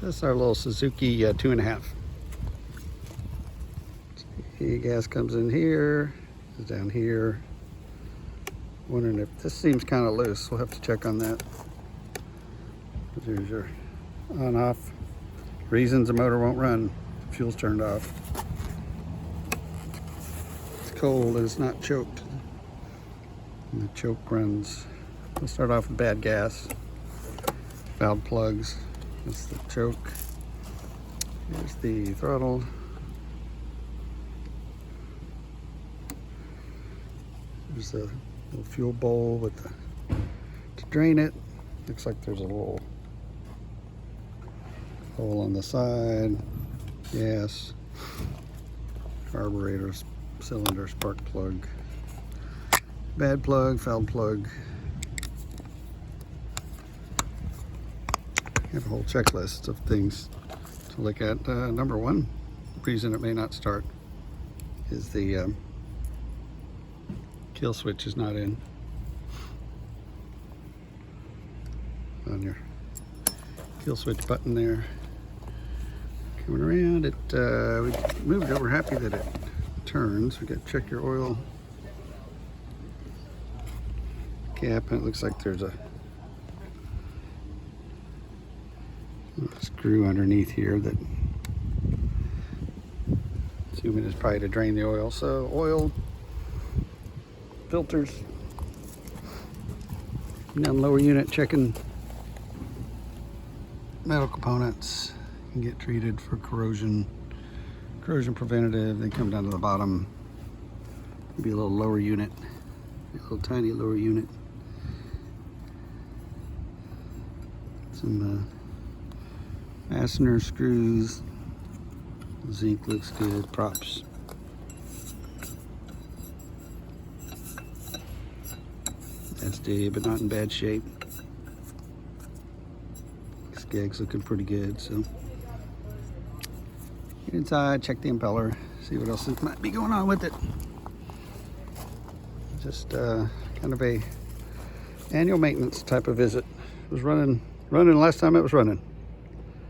This is our little Suzuki 2.5. Gas comes in here, is down here. Wondering if this seems kind of loose. We'll have to check on that. There's your on-off. Reasons the motor won't run. Fuel's turned off. It's cold and it's not choked. And the choke runs. We'll start off with bad gas. Valve plugs. That's the choke. Here's the throttle. There's a little fuel bowl with to drain it. Looks like there's a little hole on the side. Gas. Carburetor, cylinder, spark plug. Bad plug, foul plug. I have a whole checklist of things to look at. Number one reason it may not start is the kill switch is not in on your kill switch button there. Coming around it, we moved it. We're happy that it turns. We got to check your oil cap, and it looks like there's a screw underneath here that assuming is probably to drain the oil. So oil, filters, and down lower unit checking metal components can get treated for corrosion preventative. Then come down to the bottom, maybe a little lower unit, a little tiny lower unit. Some fastener screws. Zinc looks good. Props. SD, but not in bad shape. Skeg's looking pretty good. So get inside, check the impeller, see what else might be going on with it. Just kind of a annual maintenance type of visit. It was running the last time it was running.